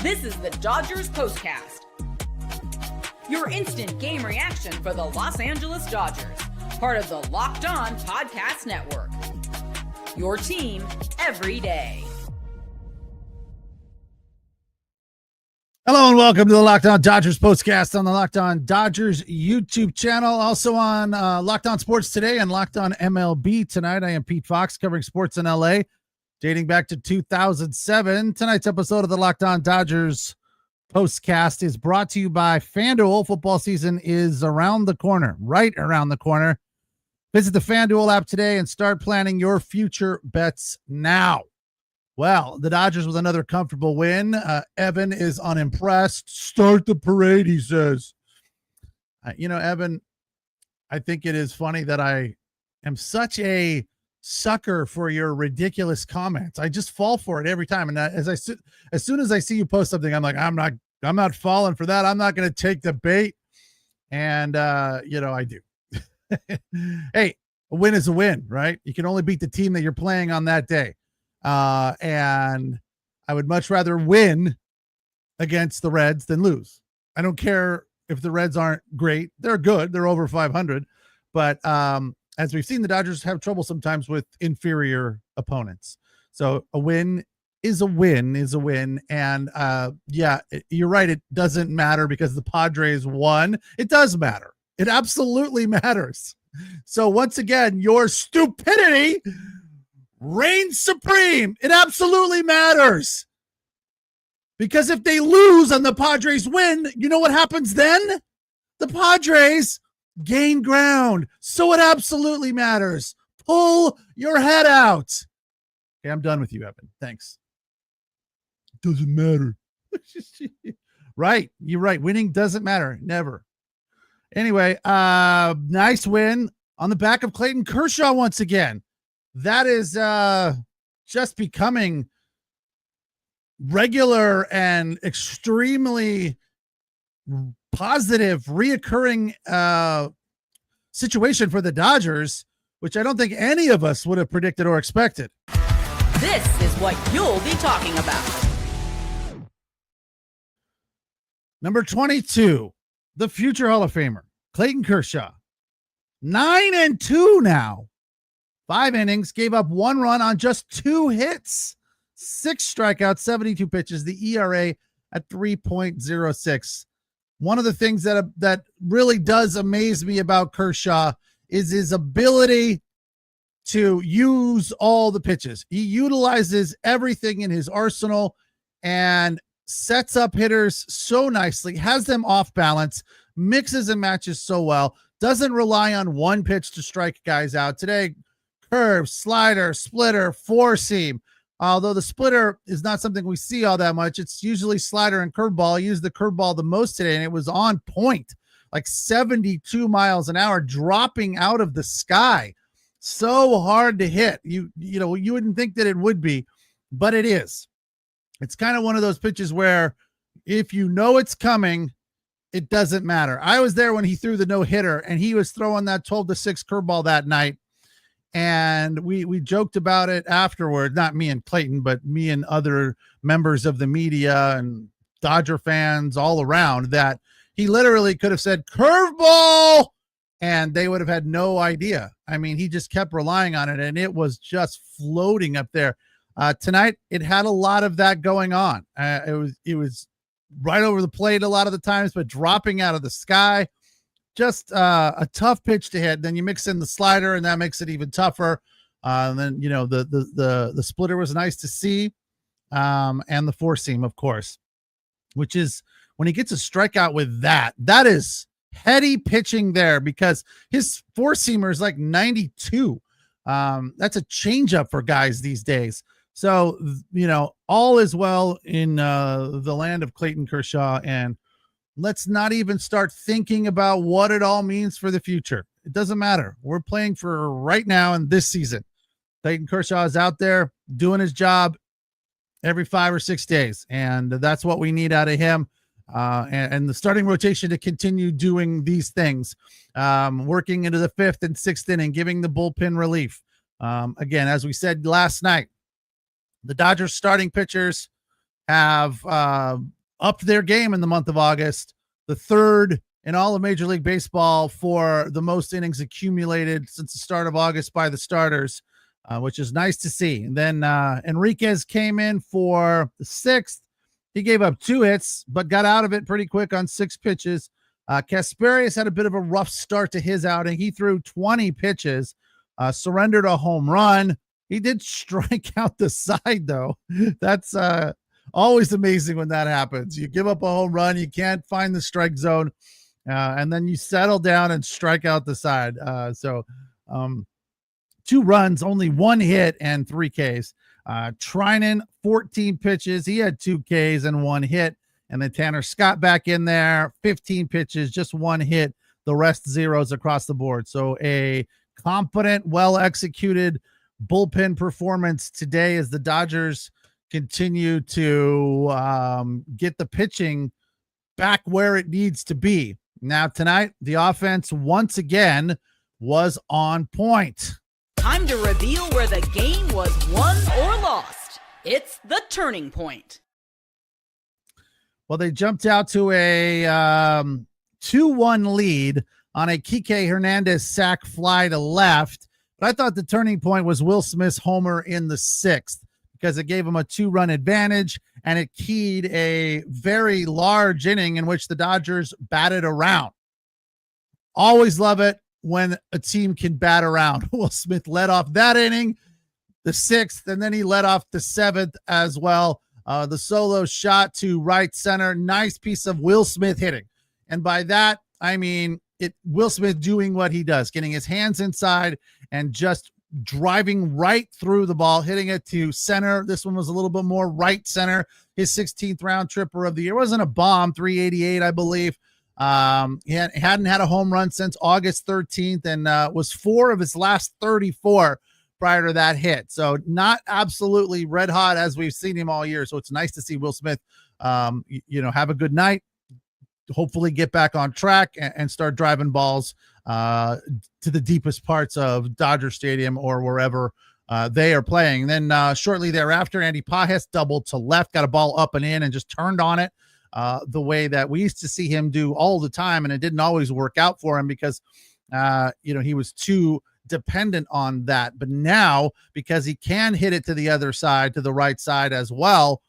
This is the Dodgers POSTCAST, your instant game reaction for the Los Angeles Dodgers, part of the Locked On Podcast Network. Your team every day. Hello and welcome to the Locked On Dodgers POSTCAST on the Locked On Dodgers YouTube channel. Also on Locked On Sports Today and Locked On MLB tonight. I am Pete Fox covering sports in LA dating back to 2007. Tonight's episode of the Locked On Dodgers POSTCAST is brought to you by FanDuel. Football season is around the corner, right around the corner. Visit the FanDuel app today and start planning your future bets now. Well, the Dodgers with another comfortable win. Evan is unimpressed. Start the parade, he says. Evan, I think it is funny that I am such a sucker for your ridiculous comments. I just fall for it every time. And as soon as I see you post something, I'm like, I'm not falling for that. I'm not going to take the bait. And, I do. Hey, a win is a win, right? You can only beat the team that you're playing on that day. And I would much rather win against the Reds than lose. I don't care if the Reds aren't great. They're good. They're over 500. But as we've seen, the Dodgers have trouble sometimes with inferior opponents. So a win is a win. And you're right. It doesn't matter because the Padres won. It does matter. It absolutely matters. So once again, your stupidity reigns supreme. It absolutely matters. Because if they lose and the Padres win, you know what happens then? The Padres gain ground. So it absolutely matters. Pull your head out. Okay, I'm done with you, Evan. Thanks. It doesn't matter. Right. You're right. Winning doesn't matter. Never. Anyway, nice win on the back of Clayton Kershaw once again. That is just becoming regular and extremely positive, reoccurring situation for the Dodgers, which I don't think any of us would have predicted or expected. This is what you'll be talking about. Number 22, the future Hall of Famer, Clayton Kershaw. 9-2 now. 5 innings, gave up 1 run on just 2 hits, 6 strikeouts, 72 pitches, the ERA at 3.06. One of the things that really does amaze me about Kershaw is his ability to use all the pitches. He utilizes everything in his arsenal and sets up hitters so nicely, has them off balance, mixes and matches so well, doesn't rely on one pitch to strike guys out. Today, curve, slider, splitter, four seam. Although the splitter is not something we see all that much. It's usually slider and curveball. I used the curveball the most today, and it was on point, like 72 miles an hour, dropping out of the sky. So hard to hit. You wouldn't think that it would be, but it is. It's kind of one of those pitches where if you know it's coming, it doesn't matter. I was there when he threw the no-hitter, and he was throwing that 12-6 curveball that night. And we joked about it afterward, not me and Clayton, but me and other members of the media and Dodger fans all around, that he literally could have said curveball and they would have had no idea. I mean, he just kept relying on it and it was just floating up there. Tonight, it had a lot of that going on. It was right over the plate a lot of the times, but dropping out of the sky. Just a tough pitch to hit. Then you mix in the slider, and that makes it even tougher. And then the splitter was nice to see, and the four seam, of course, which is when he gets a strikeout with that is heady pitching there because his four seamer is like 92. That's a changeup for guys these days. So all is well in the land of Clayton Kershaw, and let's not even start thinking about what it all means for the future. It doesn't matter. We're playing for right now in this season. Clayton Kershaw is out there doing his job every 5 or 6 days, and that's what we need out of him. And the starting rotation to continue doing these things, working into the 5th and 6th inning, giving the bullpen relief. Again, as we said last night, the Dodgers starting pitchers have upped their game in the month of August, the third in all of Major League Baseball for the most innings accumulated since the start of August by the starters, which is nice to see. And then Enriquez came in for the sixth. He gave up 2 hits, but got out of it pretty quick on 6 pitches. Kasperius had a bit of a rough start to his outing. He threw 20 pitches, surrendered a home run. He did strike out the side, though. That's always amazing when that happens. You give up a home run, you can't find the strike zone, and then you settle down and strike out the side. 2 runs, only 1 hit, and 3 Ks. Treinen, 14 pitches. He had 2 Ks and 1 hit. And then Tanner Scott back in there, 15 pitches, just 1 hit. The rest zeros across the board. So a competent, well-executed bullpen performance today as the Dodgers continue to get the pitching back where it needs to be. Now tonight, the offense once again was on point. Time to reveal where the game was won or lost. It's the turning point. Well, they jumped out to a 2-1 lead on a Kike Hernandez sac fly to left. But I thought the turning point was Will Smith's homer in the 6th because it gave him a 2-run advantage, and it keyed a very large inning in which the Dodgers batted around. Always love it when a team can bat around. Will Smith led off that inning, the 6th, and then he led off the 7th as well. The solo shot to right center, nice piece of Will Smith hitting. And by that, I mean Will Smith doing what he does, getting his hands inside and just driving right through the ball, hitting it to center. This one was a little bit more right center. His 16th round tripper of the year. It wasn't a bomb, 388, I believe. He hadn't had a home run since August 13th and was 4 of his last 34 prior to that hit. So not absolutely red hot as we've seen him all year. So it's nice to see Will Smith, have a good night, hopefully get back on track and start driving balls to the deepest parts of Dodger Stadium or wherever they are playing. Then shortly thereafter, Andy Pages doubled to left, got a ball up and in and just turned on it the way that we used to see him do all the time. And it didn't always work out for him because, he was too dependent on that. But now, because he can hit it to the other side, to the right side as well,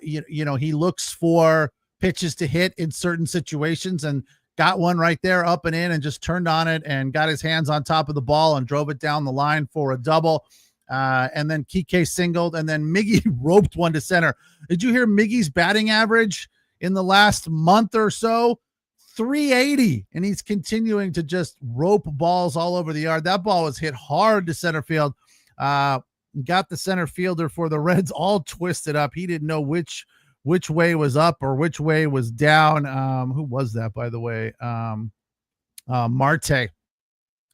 he looks for pitches to hit in certain situations and got one right there up and in and just turned on it and got his hands on top of the ball and drove it down the line for a double. And then Kike singled, and then Miggy roped one to center. Did you hear Miggy's batting average in the last month or so? 380, and he's continuing to just rope balls all over the yard. That ball was hit hard to center field. Got the center fielder for the Reds all twisted up. He didn't know which way was up or which way was down. Who was that, by the way? Marte.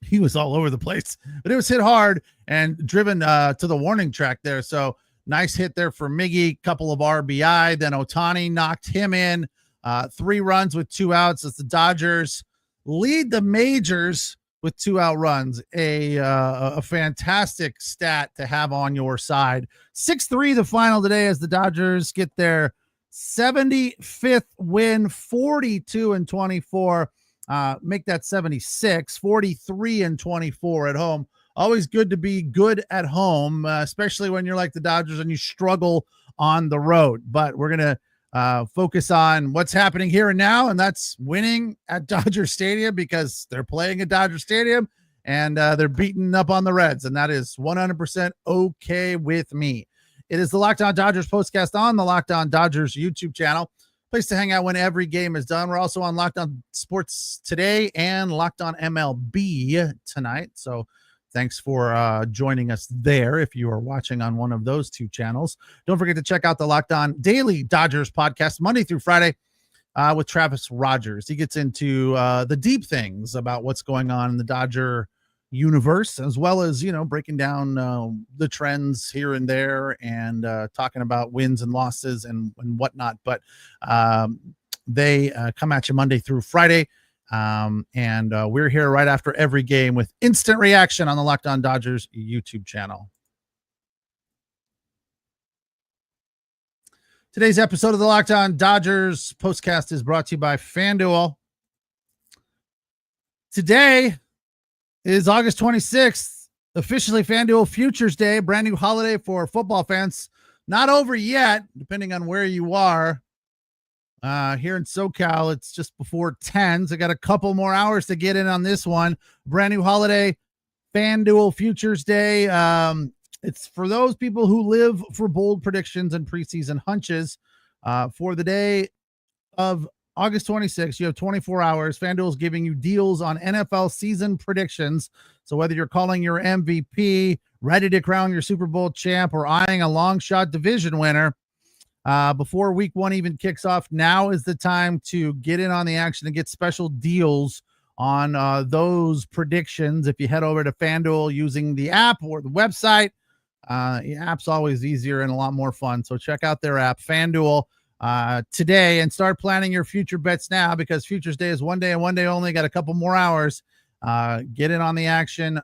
He was all over the place, but it was hit hard and driven to the warning track there. So nice hit there for Miggy, couple of RBI. Then Ohtani knocked him in. 3 runs with 2 outs as the Dodgers lead the majors with 2 out runs. A fantastic stat to have on your side. 6-3 the final today as the Dodgers get their 75th win, 42-24. Make that 76, 43-24 at home. Always good to be good at home, especially when you're like the Dodgers and you struggle on the road. But we're going to focus on what's happening here and now, and that's winning at Dodger Stadium because they're playing at Dodger Stadium and they're beating up on the Reds, and that is 100% okay with me. It is the Locked On Dodgers postcast on the Locked On Dodgers YouTube channel. Place to hang out when every game is done. We're also on Locked On Sports today and Locked On MLB tonight. So thanks for joining us there if you are watching on one of those 2 channels. Don't forget to check out the Locked On Daily Dodgers podcast Monday through Friday with Travis Rogers. He gets into the deep things about what's going on in the Dodger universe, as well as, breaking down the trends here and there and talking about wins and losses and whatnot. But they come at you Monday through Friday. And we're here right after every game with instant reaction on the Locked On Dodgers YouTube channel. Today's episode of the Locked On Dodgers postcast is brought to you by FanDuel. Today is August 26th, officially FanDuel Futures Day, brand new holiday for football fans. Not over yet, depending on where you are. Here in SoCal, it's just before 10, so I got a couple more hours to get in on this one. Brand new holiday, FanDuel Futures Day. It's for those people who live for bold predictions and preseason hunches. For the day of August 26th, you have 24 hours. FanDuel is giving you deals on NFL season predictions. So whether you're calling your MVP, ready to crown your Super Bowl champ, or eyeing a long shot division winner, before week one even kicks off, now is the time to get in on the action and get special deals on those predictions. If you head over to FanDuel using the app or the website, the app's always easier and a lot more fun. So check out their app, FanDuel, today, and start planning your future bets now, because Futures Day is one day and one day only. Got a couple more hours. Get in on the action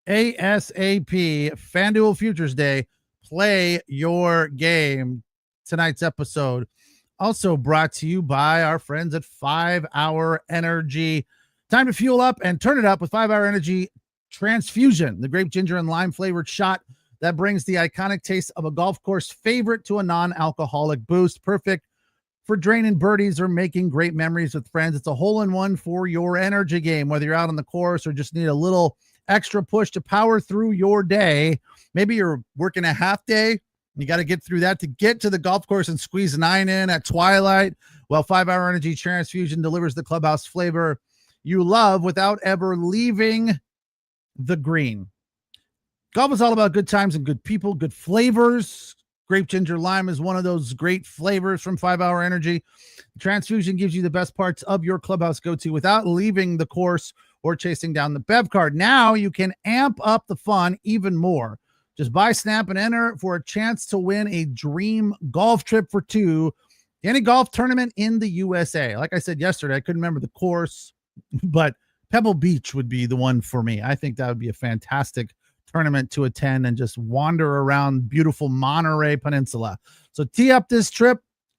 ASAP. FanDuel Futures Day. Play your game. Tonight's episode also brought to you by our friends at 5 Hour Energy. Time to fuel up and turn it up with 5 Hour Energy Transfusion, the grape ginger and lime flavored shot that brings the iconic taste of a golf course favorite to a non-alcoholic boost. Perfect for draining birdies or making great memories with friends. It's a hole-in-one for your energy game, whether you're out on the course or just need a little extra push to power through your day. Maybe you're working a half day. You got to get through that to get to the golf course and squeeze 9 in at twilight. Well, 5 Hour Energy Transfusion delivers the clubhouse flavor you love without ever leaving the green. Golf is all about good times and good people, good flavors. Grape ginger lime is one of those great flavors from 5 Hour Energy. Transfusion gives you the best parts of your clubhouse go-to without leaving the course or chasing down the bev card. Now you can amp up the fun even more. Just buy, snap, and enter for a chance to win a dream golf trip for two to any golf tournament in the USA. Like I said yesterday, I couldn't remember the course, but Pebble Beach would be the one for me. I think that would be a fantastic tournament to attend and just wander around beautiful Monterey Peninsula. So tee up this trip,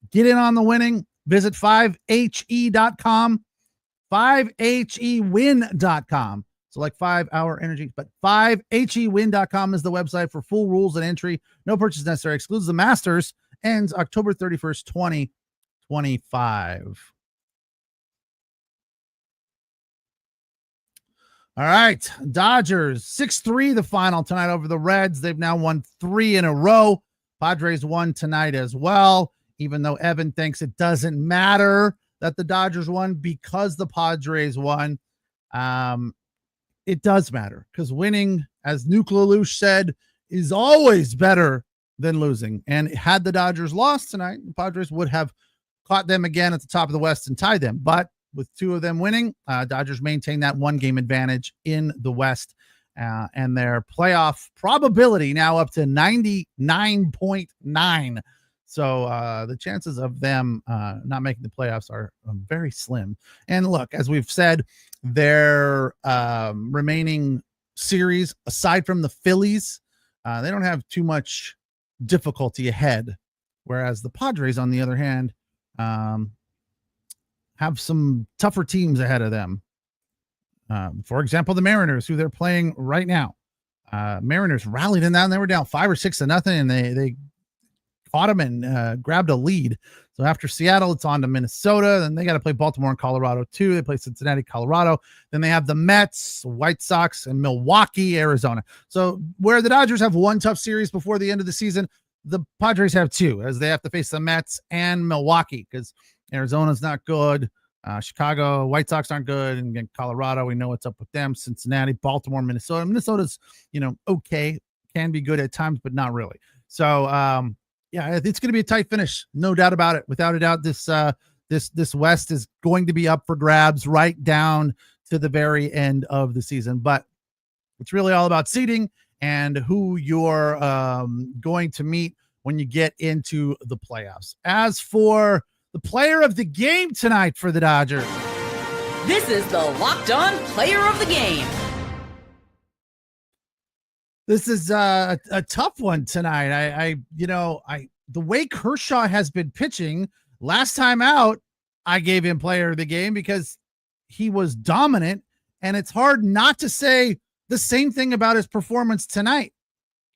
get in on the winning, visit 5he.com, 5hewin.com. So like 5 Hour Energy, but 5hewin.com is the website for full rules and entry. No purchase necessary. Excludes the Masters. Ends October 31st, 2025. All right, Dodgers 6-3 the final tonight over the Reds. They've now won 3 in a row. Padres won tonight as well, even though Evan thinks it doesn't matter that the Dodgers won because the Padres won. It does matter, because winning, as Nuke Lelouch said, is always better than losing. And had the Dodgers lost tonight, the Padres would have caught them again at the top of the West and tied them. But with 2 of them winning, Dodgers maintain that 1-game advantage in the West, and their playoff probability now up to 99.9. So the chances of them not making the playoffs are very slim. And look, as we've said, their remaining series, aside from the Phillies, they don't have too much difficulty ahead, whereas the Padres, on the other hand, have some tougher teams ahead of them. For example, the Mariners, who they're playing right now. Mariners rallied in that, and they were down 5 or 6-0, and they caught them and grabbed a lead. So after Seattle, it's on to Minnesota. Then they got to play Baltimore and Colorado too. They play Cincinnati, Colorado. Then they have the Mets, White Sox, and Milwaukee, Arizona. So where the Dodgers have one tough series before the end of the season, the Padres have 2, as they have to face the Mets and Milwaukee, because Arizona's not good. Chicago, White Sox aren't good. And again, Colorado, we know what's up with them. Cincinnati, Baltimore, Minnesota. Minnesota's, okay, can be good at times, but not really. So, yeah, it's going to be a tight finish, no doubt about it. Without a doubt, this West is going to be up for grabs right down to the very end of the season. But it's really all about seeding and who you're going to meet when you get into the playoffs. As for the player of the game tonight for the Dodgers, this is the Locked On Player of the Game. This is a tough one tonight. I the way Kershaw has been pitching, last time out, I gave him player of the game because he was dominant, and it's hard not to say the same thing about his performance tonight.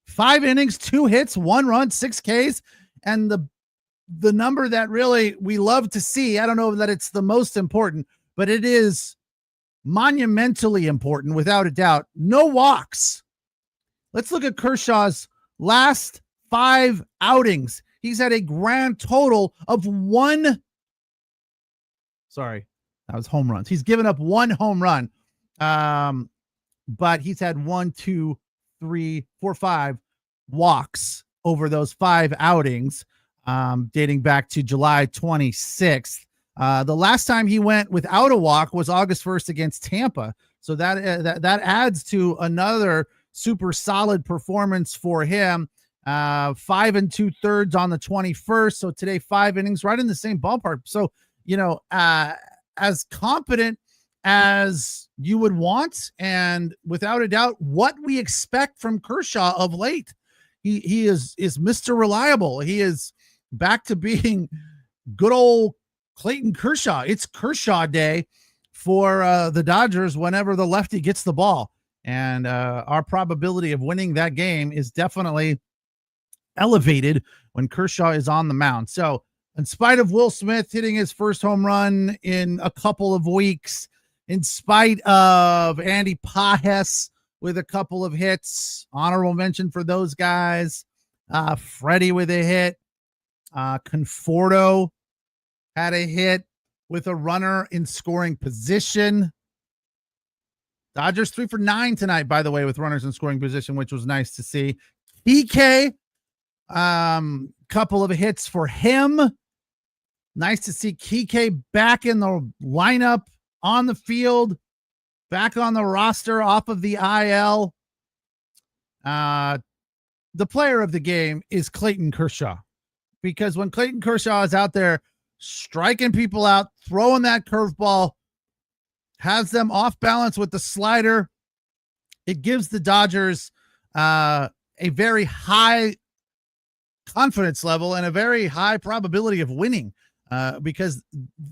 5 innings, 2 hits, 1 run, 6 Ks, and the number that really we love to see, I don't know that it's the most important, but it is monumentally important without a doubt. No walks. Let's look at Kershaw's last 5 outings. He's had a grand total of 1. Sorry, that was home runs. He's given up 1 home run. But he's had 1, 2, 3, 4, 5 walks over those 5 outings, dating back to July 26th. The last time he went without a walk was August 1st against Tampa. So that adds to another super solid performance for him. 5 2/3 on the 21st. So today, 5 innings, right in the same ballpark. So, as competent as you would want, and without a doubt, what we expect from Kershaw of late. He is Mr. Reliable. He is back to being good old Clayton Kershaw. It's Kershaw day for the Dodgers whenever the lefty gets the ball. And our probability of winning that game is definitely elevated when Kershaw is on the mound. So in spite of Will Smith hitting his first home run in a couple of weeks, in spite of Andy Pajes with a couple of hits, honorable mention for those guys, Freddie with a hit, Conforto had a hit with a runner in scoring position. Dodgers 3 for 9 tonight, by the way, with runners in scoring position, which was nice to see. PK, couple of hits for him. Nice to see Kike back in the lineup, on the field, back on the roster, off of the IL. The player of the game is Clayton Kershaw, because when Clayton Kershaw is out there striking people out, throwing that curveball, has them off balance with the slider, it gives the Dodgers a very high confidence level and a very high probability of winning. Because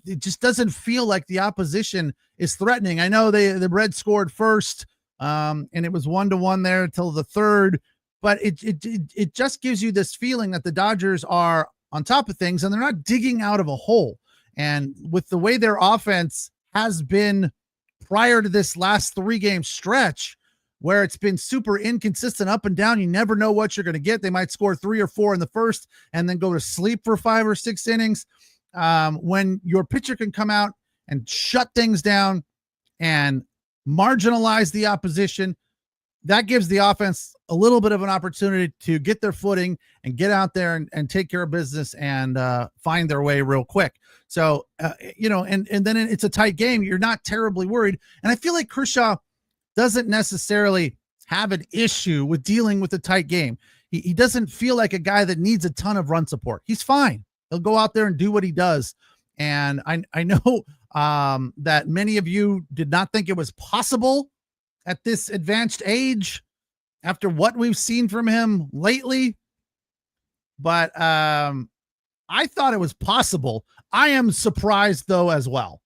it just doesn't feel like the opposition is threatening. I know the Reds scored first, and it was 1-1 there till the 3rd, but it just gives you this feeling that the Dodgers are on top of things and they're not digging out of a hole. And with the way their offense has been prior to this last 3-game stretch, where it's been super inconsistent up and down, you never know what you're going to get. They might score 3 or 4 in the first and then go to sleep for 5 or 6 innings. When your pitcher can come out and shut things down and marginalize the opposition, that gives the offense a little bit of an opportunity to get their footing and get out there and take care of business and find their way real quick. So, and then it's a tight game. You're not terribly worried. And I feel like Kershaw doesn't necessarily have an issue with dealing with a tight game. He doesn't feel like a guy that needs a ton of run support. He's fine. He'll go out there and do what he does. And I know that many of you did not think it was possible at this advanced age after what we've seen from him lately. But I thought it was possible. I am surprised, though, as well.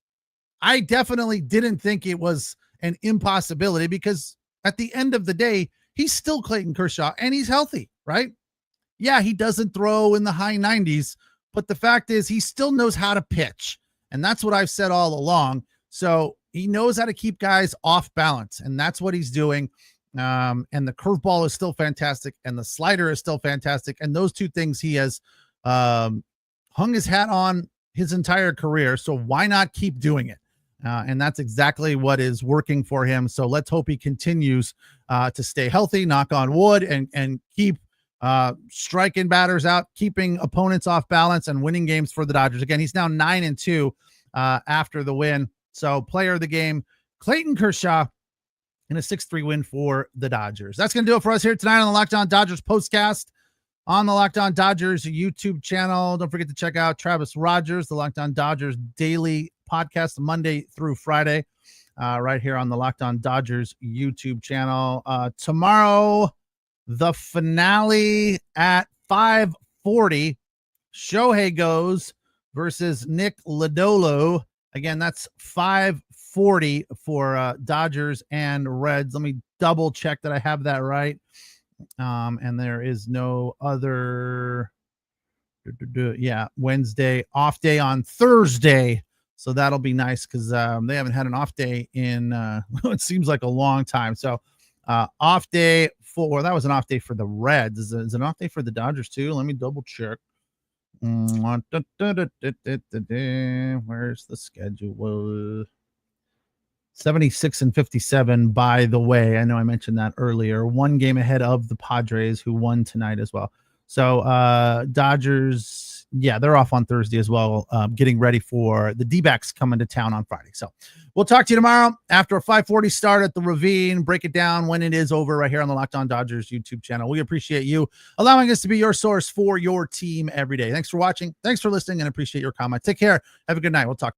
I definitely didn't think it was an impossibility, because at the end of the day, he's still Clayton Kershaw and he's healthy, right? Yeah, he doesn't throw in the high 90s, but the fact is he still knows how to pitch. And that's what I've said all along. So he knows how to keep guys off balance, and that's what he's doing. And the curveball is still fantastic, and the slider is still fantastic. And those two things he has hung his hat on his entire career. So why not keep doing it? And that's exactly what is working for him. So let's hope he continues to stay healthy, knock on wood, and keep striking batters out, keeping opponents off balance, and winning games for the Dodgers. Again, he's now 9-2 after the win. So player of the game, Clayton Kershaw, in a 6-3 win for the Dodgers. That's going to do it for us here tonight on the Locked On Dodgers postcast on the Locked On Dodgers YouTube channel. Don't forget to check out Travis Rogers, the Locked On Dodgers daily podcast, Monday through Friday, right here on the Locked On Dodgers YouTube channel. Tomorrow, the finale at 5:40 Shohei goes versus Nick Lodolo. Again, that's 540 for Dodgers and Reds. Let me double check that I have that right. And there is no other. Yeah, Wednesday, off day on Thursday. So that'll be nice because they haven't had an off day in it seems like a long time. So off day that was an off day for the Reds. Is it an off day for the Dodgers too? Let me double check. Where's the schedule? 76 and 57, by the way. I know I mentioned that earlier. One game ahead of the Padres, who won tonight as well. So Dodgers, yeah, they're off on Thursday as well, getting ready for the D-backs coming to town on Friday. So we'll talk to you tomorrow after a 5:40 start at the Ravine. Break it down when it is over right here on the Locked On Dodgers YouTube channel. We appreciate you allowing us to be your source for your team every day. Thanks for watching. Thanks for listening, and appreciate your comments. Take care. Have a good night. We'll talk.